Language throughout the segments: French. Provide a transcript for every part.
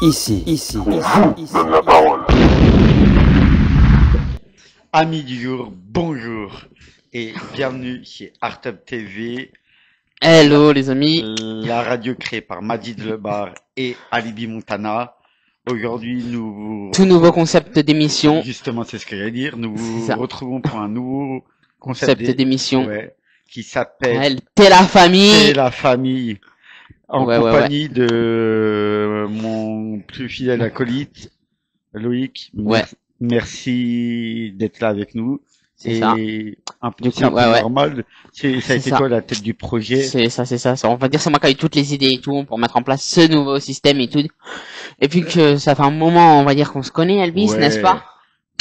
Ici, donne la parole. Amis du jour, bonjour et bienvenue chez Artup TV, Hello les amis. la radio créée par Majid Lebar et Alibi Montana. Aujourd'hui, Tout nouveau concept d'émission. justement, c'est ce que j'allais dire, nous C'est vous ça. retrouvons pour un nouveau Concept d'émission. ouais, qui s'appelle T'es la famille. C'est la famille, en Ouais, compagnie de mon plus fidèle acolyte, Loïc. Ouais. Merci d'être là avec nous. C'est ça. Du coup, C'est un peu ouais. normal. Ça a C'est été ça. toi la tête du projet. C'est ça. On va dire c'est moi qui a eu toutes les idées et tout pour mettre en place ce nouveau système et tout. Et puis que ça fait un moment, on va dire qu'on se connaît, Elvis, Ouais. n'est-ce pas?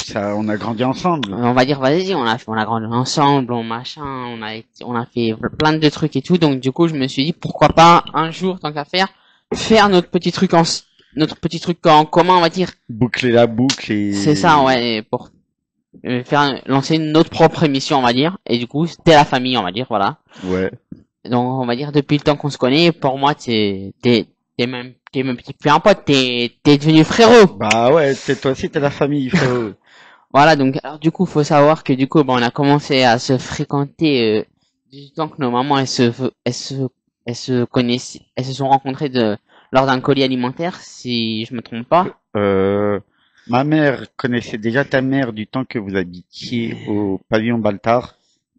Ça, on a grandi ensemble. On va dire vas-y, on a grandi ensemble, on a fait plein de trucs et tout. Donc du coup, je me suis dit pourquoi pas un jour, tant qu'à faire notre petit truc en commun, on va dire. Boucler la boucle et... C'est ça, ouais, pour lancer notre propre émission, on va dire. Et du coup, c'était la famille, on va dire, voilà. Ouais. Donc, on va dire, depuis le temps qu'on se connaît, pour moi, t'es même petit peu un pote, t'es devenu frérot. Bah ouais, toi aussi, t'es la famille, frérot. Voilà, donc, alors, du coup, faut savoir que, du coup, on a commencé à se fréquenter, du temps que nos mamans, elles se connaissaient, elles se sont rencontrées lors d'un colis alimentaire, si je me trompe pas. Ma mère connaissait déjà ta mère du temps que vous habitiez au pavillon Baltard.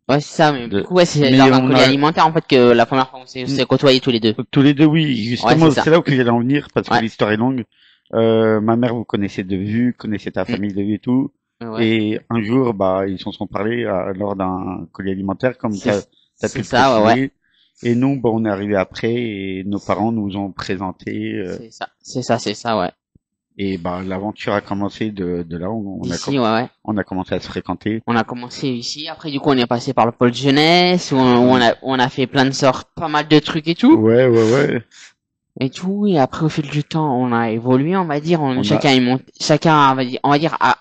Ouais, c'est ça, mais De- du coup, ouais, c'est mais lors d'un on colis a- alimentaire, en fait, que la première fois on s'est côtoyés tous les deux. Tous les deux, oui. Justement, Ouais, c'est ça. c'est là où que j'allais en venir parce que Ouais. l'histoire est longue. Ma mère vous connaissait de vue, connaissait ta famille de vue et tout. Ouais. Et un jour, bah, ils s'en sont parlé lors d'un colis alimentaire, comme t'as pu C'est le ça, ouais. préciser. Et nous, bah, on est arrivé après et nos parents nous ont présenté. C'est ça, ouais. Et bah, l'aventure a commencé de là. Ici, ouais. On a commencé à se fréquenter. On a commencé ici. Après, du coup, on est passé par le pôle jeunesse, où on a fait plein de sortes, pas mal de trucs et tout. Ouais. Et tout. Et après, au fil du temps, on a évolué, on va dire. Chacun, on va dire, a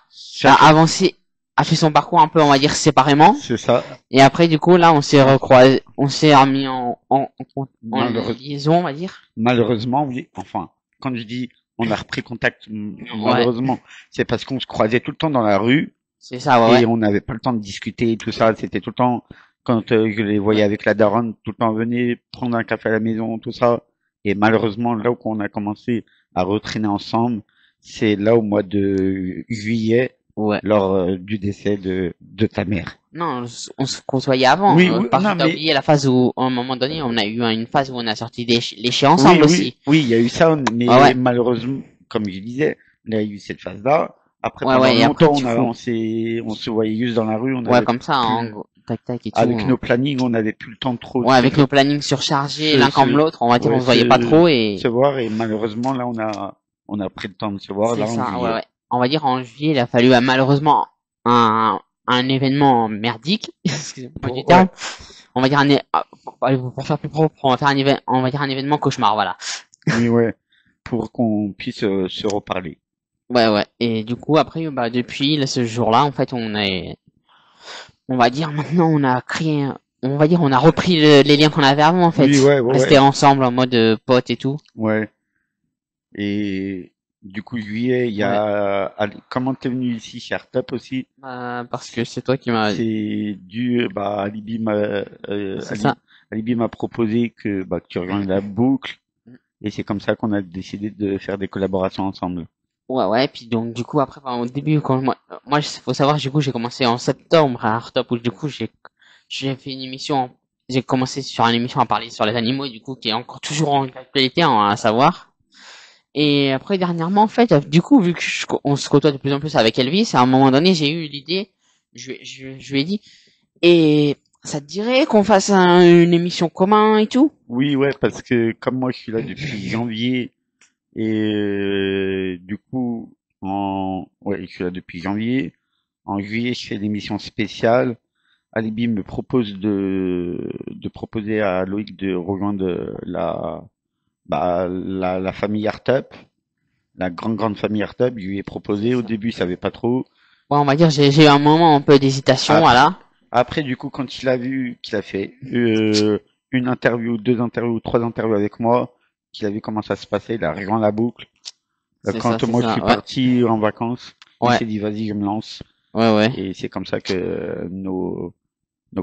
avancé, a fait son parcours un peu, on va dire, séparément. C'est ça. Et après, du coup, là, on s'est recroisé, on s'est remis en Malheureux- liaison, on va dire. Malheureusement, oui. Enfin, quand je dis on a repris contact, malheureusement, c'est parce qu'on se croisait tout le temps dans la rue C'est ça, ouais. et on n'avait pas le temps de discuter et tout ça. C'était tout le temps, quand je les voyais avec la daronne, tout le temps venez prendre un café à la maison, tout ça. Et malheureusement, là où on a commencé à retraîner ensemble, c'est là au mois de juillet, Ouais. lors du décès de ta mère. Non, on se côtoyait avant. Oui, Parce non, que t'as mais- oublié la phase où, à un moment donné, on a eu une phase où on a sorti les chiens ensemble aussi. Oui, il y a eu ça, mais Ah ouais. malheureusement, comme je disais, il y a eu cette phase-là. Après, Ouais, pendant ouais, et après, longtemps, du coup- on se voyait juste dans la rue, on Ouais, avait comme ça, en plus- gros, tac tac et tout. avec nos plannings, on n'avait plus le temps de trop Ouais, avec nos plannings surchargés, Se- l'un comme se- l'autre, on va dire, ouais, on se voyait se- pas trop et se voir, et malheureusement, là, on a pris le temps de se voir, là, c'est en ça, juillet. ouais. On va dire, en juillet, il a fallu, malheureusement, un événement merdique, excusez-moi du Ouais. terme. On va dire pour faire plus propre, on va dire un événement cauchemar, voilà. Oui, ouais, pour qu'on puisse se reparler. Ouais. Et du coup, après, depuis ce jour-là, en fait, on va dire, maintenant, on a créé, on va dire, on a repris les liens qu'on avait avant, en fait. Oui, ouais. Rester ensemble en mode pote et tout. Ouais. Et du coup, juillet, il y a... Comment t'es venu ici chez Artup aussi? Parce que c'est toi qui m'as... C'est dû, Alibi C'est ça. Alibi m'a proposé que tu rejoignes la boucle, et c'est comme ça qu'on a décidé de faire des collaborations ensemble. Ouais, puis donc, du coup, après, au début, quand faut savoir, du coup, j'ai commencé en septembre à Artop, où du coup, j'ai fait une émission, j'ai commencé sur une émission à parler sur les animaux, du coup, qui est encore toujours en actualité, à savoir. Et après, dernièrement, en fait, du coup, vu que on se côtoie de plus en plus avec Elvis, à un moment donné, j'ai eu l'idée, je lui ai dit, et ça te dirait qu'on fasse une émission commun et tout? Oui, ouais, parce que comme moi je suis là depuis janvier, et du coup, je suis là depuis janvier. En juillet, je fais l'émission spéciale. Alibi me propose de proposer à Loïc de rejoindre la famille Artup, la grande famille Artup. Je lui ai proposé. Au début, il savait pas trop. Ouais, on va dire, j'ai eu un moment un peu d'hésitation, voilà. Après, du coup, quand il a vu qu'il a fait une interview, deux interviews, trois interviews avec moi, qu'il a vu comment ça se passait, il a rejoint la boucle. C'est ça, Quand c'est moi je ça. suis Ouais, parti en vacances, il ouais, s'est dit vas-y, je me lance. ouais, ouais. Et c'est comme ça que nos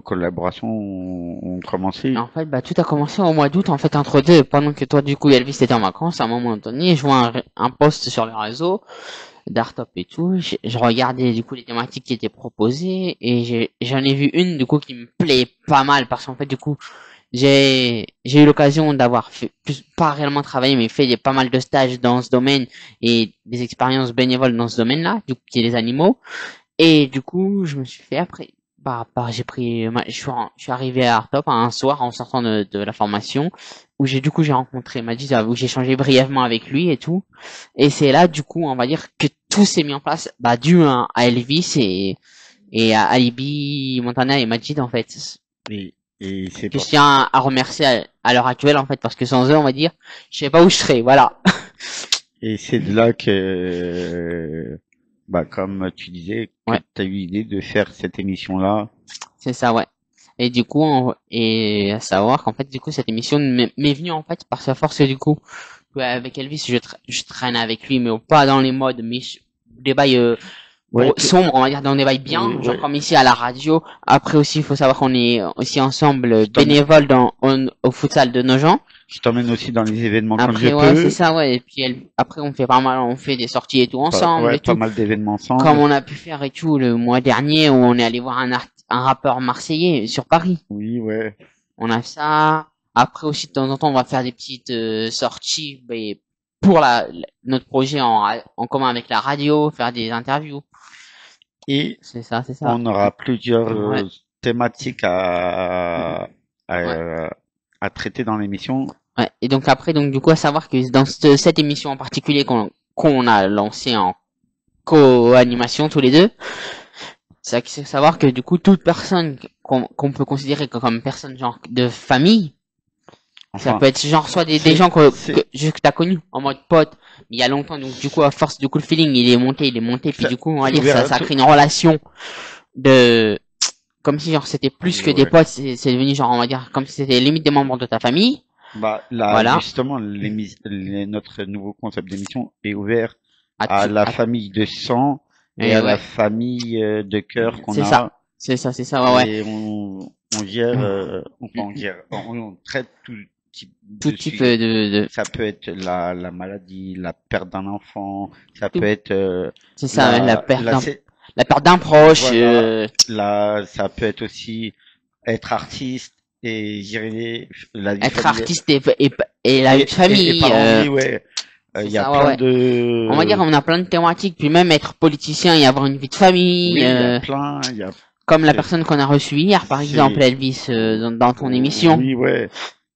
collaborations ont commencé. En fait, bah, tout a commencé au mois d'août, en fait, entre deux, pendant que toi, du coup, Elvis était en vacances, à un moment donné, je vois un post sur le réseau d'Artop et tout, je regardais, du coup, les thématiques qui étaient proposées, et j'en ai vu une, du coup, qui me plaît pas mal, parce qu'en fait, du coup, j'ai eu l'occasion d'avoir fait, plus, pas réellement travaillé, mais fait pas mal de stages dans ce domaine, et des expériences bénévoles dans ce domaine-là, du coup, qui est les animaux, et du coup, je me suis fait après, j'ai pris, je suis arrivé à Artop un soir en sortant de la formation, où j'ai rencontré Majid, où j'ai échangé brièvement avec lui et tout. Et c'est là, du coup, on va dire que tout s'est mis en place, dû à Elvis et à Alibi, Montana et Majid, en fait. Et c'est Que je pour, tiens à remercier à l'heure actuelle, en fait, parce que sans eux, on va dire, je sais pas où je serais, voilà. et c'est de là que, bah, comme tu disais, que Ouais, tu as eu l'idée de faire cette émission-là. c'est ça, ouais. Et du coup, et à savoir qu'en fait, du coup, cette émission m'est venue en fait par sa force du coup. Ouais, avec Elvis, je traîne avec lui, mais pas dans les modes, mais des bails Ouais, sombres, on va dire, dans des bails oui, bien, genre ouais. comme ici à la radio. Après aussi, il faut savoir qu'on est aussi ensemble Je t'emmène, bénévoles au futsal de nos gens. je t'emmène aussi dans les événements quand je Après, ouais, c'est peux. ça, ouais. Et puis après, on fait pas mal, on fait des sorties et tout ensemble Ouais, et pas tout. mal d'événements Comme ensemble. on a pu faire et tout le mois dernier où on est allé voir un rappeur marseillais sur Paris. Oui, ouais. On a ça. Après aussi, de temps en temps, on va faire des petites sorties mais pour notre projet en commun avec la radio, faire des interviews. Et C'est ça, c'est ça. on aura plusieurs Ouais, thématiques ouais, à, à traiter dans l'émission. ouais. Et donc après, donc du coup, à savoir que dans cette émission en particulier qu'on a lancée en co-animation tous les deux, c'est savoir que du coup, toute personne qu'on peut considérer comme personne genre de famille, ça Enfin, peut être genre soit des c'est, gens c'est, que t'as connus en mode pote il y a longtemps, donc du coup à force du coup le feeling il est monté, puis ça- du coup on va c'est dire ouvert à ça tout. crée une relation de comme si genre c'était plus Oui, que des ouais. potes, c'est devenu genre on va dire comme si c'était limite des membres de ta famille. Bah, là, Voilà, justement, notre nouveau concept d'émission est ouvert à la à famille de sang et et à la ouais, famille de cœur qu'on c'est ça. a. C'est ça, ouais, ouais. Et on gère, enfin, on traite tout type Tout de type sujet. de Ça peut être la maladie, la perte d'un enfant, ça peut tout. être C'est ça, ouais, la, la perte d'un proche, voilà, ça peut être aussi être artiste et gérer la vie être familiale artiste et la vie de et famille, parents, oui, ouais. c'est Il y a ça, ouais, plein ouais. On va dire, de, on a plein de thématiques, puis même être politicien et avoir une vie de famille, oui, il y a, comme la c'est, personne qu'on a reçue hier, par exemple, c'est, Elvis, dans ton émission. oui, ouais.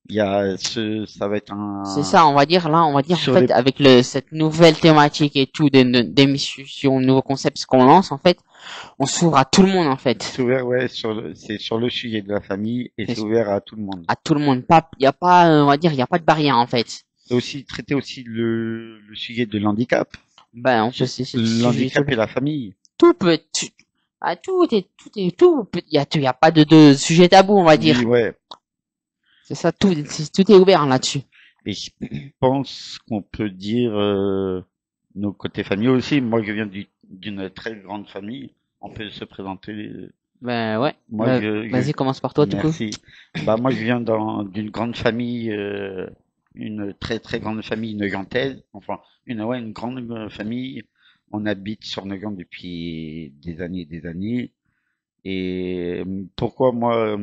Il y a ça va être C'est un, ça, on va dire, là, on va dire, en sur les, fait, avec cette nouvelle thématique et tout, d'émission, nouveaux concepts qu'on lance, en fait, on s'ouvre à tout le monde, en fait. c'est ouvert, ouais, c'est sur le sujet de la famille et c'est C'est ouvert à tout le monde. à tout le monde. Il y a pas, on va dire, il y a pas de barrière, en fait. Et aussi, traiter aussi le sujet de l'handicap. Ben, on peut, c'est le sujet, L'handicap et la famille. tout peut, il y a pas de sujet tabou, on va dire. Oui, ouais. C'est ça, tout est ouvert là-dessus. Et je pense qu'on peut dire nos côtés familiaux aussi. Moi, je viens d'une très grande famille. On peut se présenter. Ben, ouais. Moi, Vas-y, commence par toi, du coup. merci. Bah, moi, je viens d'une grande famille, une très très grande famille neugantaise. Enfin, une grande famille. On habite sur Neugan depuis des années et des années. Et pourquoi moi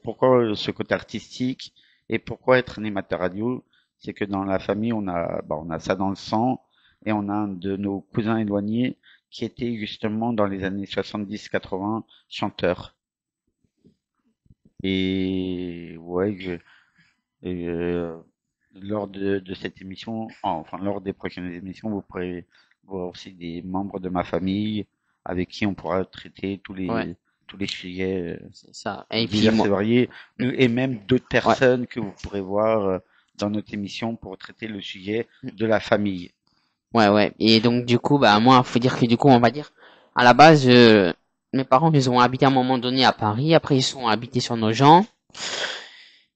pourquoi ce côté artistique et pourquoi être animateur radio, c'est que dans la famille on a ça dans le sang et on a un de nos cousins éloignés qui était justement dans les années 70-80 chanteur. Et ouais, et, lors de cette émission, enfin lors des prochaines émissions, vous pourrez voir aussi des membres de ma famille avec qui on pourra traiter Ouais, tous les sujets c'est ça. Et puis divers et moi, variés, et même d'autres ouais, personnes que vous pourrez voir dans notre émission pour traiter le sujet de la famille. ouais, ouais. Et donc du coup, bah moi, faut dire que du coup, on va dire, à la base, mes parents, ils ont habité à un moment donné à Paris. Après, ils sont habités sur Nogent.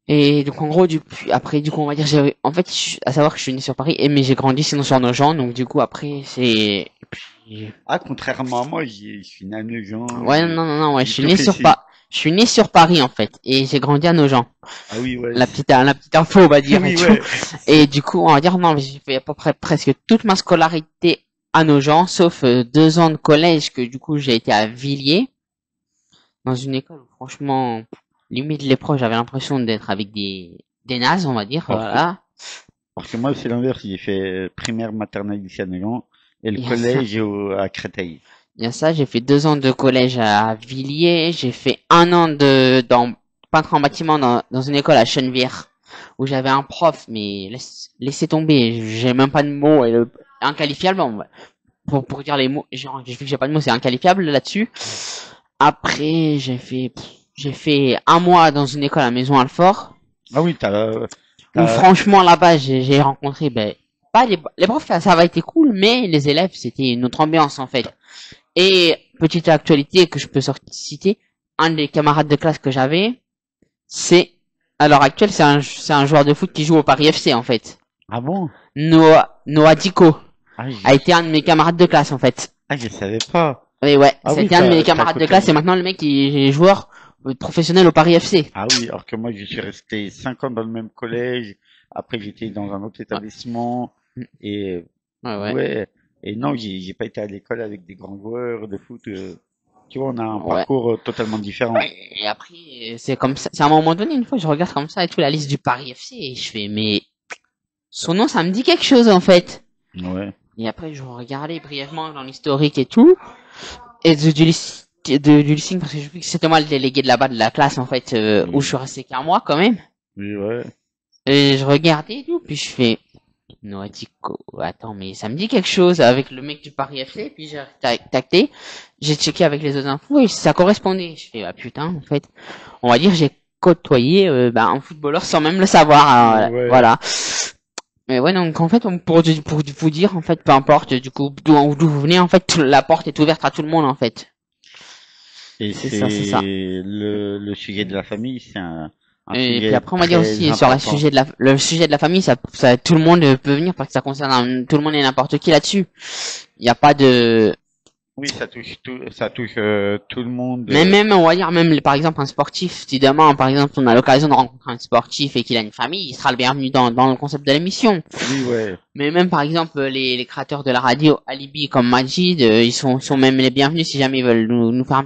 Et donc en gros, après, du coup, on va dire, en fait, à savoir que je suis né sur Paris, mais j'ai grandi sinon sur Nogent, donc du coup, après, Ah, contrairement à moi, je suis né à Nogent, ouais, non, non, non, ouais, j'ai tout fait ici. Je suis né sur Paris, en fait, et j'ai grandi à Nogent. Ah oui, ouais. La petite info, on va dire, et Oui, tout. ouais. Et du coup, on va dire, non, mais j'ai fait à peu près presque toute ma scolarité à Nogent, sauf 2 ans de collège que du coup j'ai été à Villiers, dans une école où franchement, limite les profs, j'avais l'impression d'être avec des nazes, on va dire, Alors que, voilà. alors que moi, c'est l'inverse. J'ai fait primaire, maternelle ici à Nogent et le Il y a ça, collège à Créteil. il y a ça, j'ai fait 2 ans de collège à Villiers, j'ai fait un an dans peintre en bâtiment dans une école à Chennevières, où j'avais un prof, mais laissez tomber, j'ai même pas de mots, inqualifiable, pour dire les mots, genre, vu que j'ai pas de mots, c'est inqualifiable là-dessus. Après, j'ai fait un mois dans une école à Maison-Alfort, Ah oui, où t'as, franchement là-bas j'ai rencontré, ben, pas les profs, ça va été cool, mais les élèves c'était une autre ambiance en fait. Et petite actualité que je peux citer, un des camarades de classe que j'avais, c'est à l'heure actuelle c'est un joueur de foot qui joue au Paris FC en fait. ah bon? Noah Dico Ah, a été un de mes camarades de classe en fait. je savais pas. Et ouais, Ah oui, c'était un de mes t'as camarades de côté. classe et maintenant le mec il est joueur professionnel au Paris FC. Ah oui, alors que moi, je suis resté 5 ans dans le même collège. Après, j'étais dans un autre Ouais, établissement. Et ouais, ouais. ouais. Et non, j'ai pas été à l'école avec des grands joueurs de foot. Tu vois, on a un Ouais. parcours totalement différent. Et après, c'est comme ça. C'est à un moment donné, une fois, je regarde comme ça et tout la liste du Paris FC et je fais, mais son nom, ça me dit quelque chose en fait. Ouais. Et après, je regardais brièvement dans l'historique et tout. Et du listing, parce que je vu que c'était moi le délégué de là-bas de la classe en fait, où je Oui, suis resté qu'un mois quand même. oui, ouais. Et je regardais et tout, puis je fais, Noatico, attends, mais ça me dit quelque chose avec le mec du Paris FC, puis j'ai tacté, j'ai checké avec les autres infos et ça correspondait. Je fais, ah putain, en fait, on va dire j'ai côtoyé un footballeur sans même le savoir, hein, Ouais. voilà. Mais ouais, donc en fait, pour vous dire, en fait, peu importe du coup d'où vous venez, en fait, la porte est ouverte à tout le monde, en fait. Et C'est c'est ça, c'est ça. le sujet de la famille, c'est un Et puis sujet après, on va dire très aussi sur important. le sujet de la famille, ça, tout le monde peut venir parce que ça concerne tout le monde et n'importe qui là-dessus. Il n'y a pas de, Oui, ça touche tout le monde. même, on va dire, même, par exemple, un sportif, si demain, par exemple, on a l'occasion de rencontrer un sportif et qu'il a une famille, il sera le bienvenu dans le concept de l'émission. Oui, ouais. Mais même, par exemple, les créateurs de la radio, Alibi comme Majid, ils sont même les bienvenus si jamais ils veulent nous faire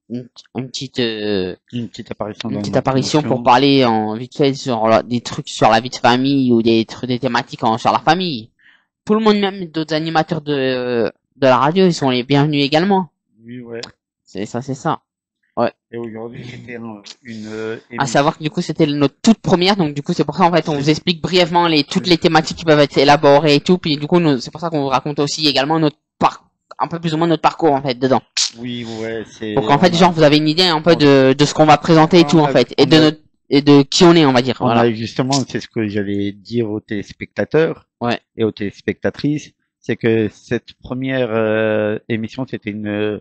une, une petite, Une une petite petite apparition apparition dans pour notre parler émission. en vite fait sur des trucs sur la vie de famille ou des trucs, des thématiques sur la famille. Tout le monde, même d'autres animateurs de la radio, ils sont les bienvenus également. Oui, ouais. C'est ça, c'est ça. Ouais. Et aujourd'hui, c'était une À émission. savoir que du coup c'était notre toute première, donc du coup c'est pour ça en fait on C'est, vous explique brièvement toutes c'est- les thématiques qui peuvent être élaborées et tout, puis du coup c'est pour ça qu'on vous raconte aussi également un peu plus ou moins notre parcours en fait dedans. oui, ouais, Pour qu'en fait genre vous avez une idée un peu on, de ce qu'on va présenter et tout en fait, on a, et de qui on est on va dire, on voilà. a justement, c'est ce que j'allais dire aux téléspectateurs Ouais. et aux téléspectatrices, c'est que cette première émission, c'était une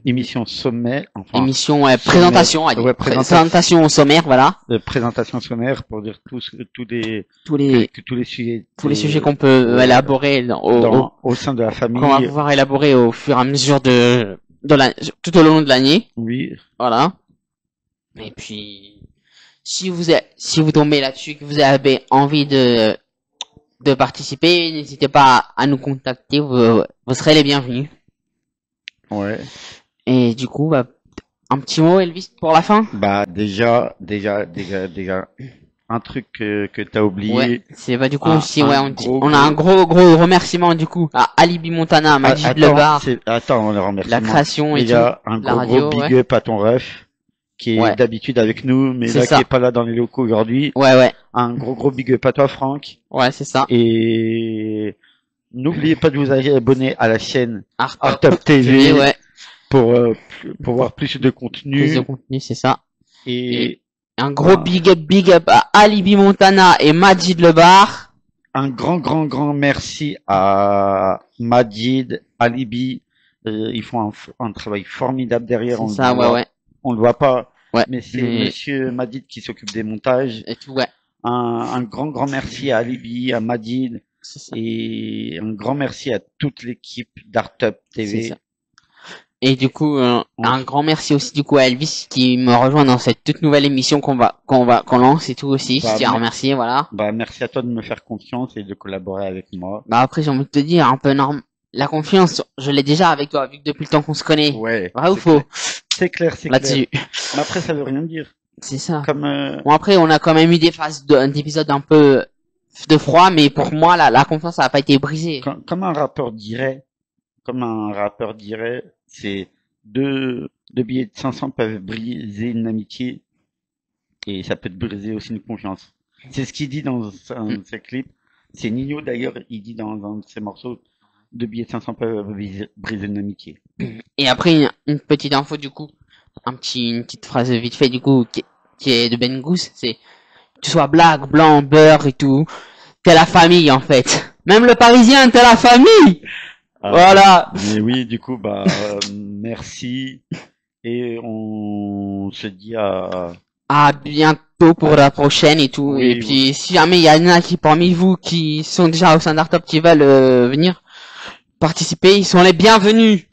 émission sommaire, enfin Émission, sommaire, présentation, on va dire. ouais, Présentation au sommaire, voilà. présentation sommaire pour dire tous les Tous les, que tous les sujets tous les sujets qu'on peut ouais, élaborer au sein de la qu'on va famille. pouvoir élaborer au fur et à mesure tout au long de l'année. Oui, Voilà. Et puis, si vous tombez là-dessus, que vous avez envie de participer, n'hésitez pas à nous contacter, vous serez les bienvenus. ouais. Et du coup, un petit mot, Elvis, pour la fin? Bah déjà, un truc que t'as Ouais, oublié, c'est du coup aussi, ouais, on a un gros. gros remerciement du coup à Alibi Montana, à Majid Lebar, Attends, le la remerciement. création et tout, Déjà, un la gros radio, big ouais. up à ton ref, qui est Ouais, d'habitude avec nous, mais c'est là, qui ça. est pas là dans les locaux aujourd'hui. Ouais, Un gros big up à toi, Franck. ouais, c'est ça. Et n'oubliez pas de vous abonner à la chaîne Art Top TV ouais, pour voir plus de plus de contenu. contenu, c'est ça. Et Et un gros un, big up à Alibi Montana et Majid Lebar. un grand merci à Majid, Alibi. Ils font un travail formidable derrière. C'est ça, ouais, ouais. On le voit pas, Ouais, mais c'est mais Monsieur Madid qui s'occupe des montages. et tout, ouais, Un grand merci à Alibi, à Madid c'est ça, et un grand merci à toute l'équipe d'Artup c'est ça. TV. Et du coup, On un s- grand merci aussi du coup à Elvis qui me rejoint dans cette toute nouvelle émission qu'on lance et tout aussi. Je bah, tiens à remercier, voilà. bah, merci à toi de me faire confiance et de collaborer avec moi. Bah après, j'ai envie de te dire, un peu norme. La confiance, je l'ai déjà avec toi, vu que depuis le temps qu'on se connaît. Ouais, Vrai ou faux? c'est clair, c'est clair. Là-dessus. Mais après, ça veut rien dire. C'est ça. Comme, Bon après, on a quand même eu des phases d'épisodes un peu de froid, mais pour moi, la confiance, ça n'a pas été brisée. comme comme un rappeur dirait, c'est deux billets de 500 peuvent briser une amitié et ça peut te briser aussi une confiance. C'est ce qu'il dit dans un de ses clips. C'est Nino d'ailleurs, il dit dans un de ses morceaux, deux billets de 500 peuvent briser une amitié. Et après, une petite info du coup, une petite phrase vite fait du coup, qui est de Ben Goose, c'est que tu sois black, blanc, beurre et tout, t'es la famille en fait. Même le Parisien, t'es la famille. Ah, Voilà. mais oui, du coup, bah, merci et on se dit À bientôt pour à- la prochaine et tout. Et oui, oui. puis, si jamais il y en a qui parmi vous qui sont déjà au sein d'Artop qui veulent venir participer, ils sont les bienvenus.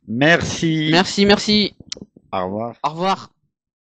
Merci. Merci, merci. Au revoir. Au revoir.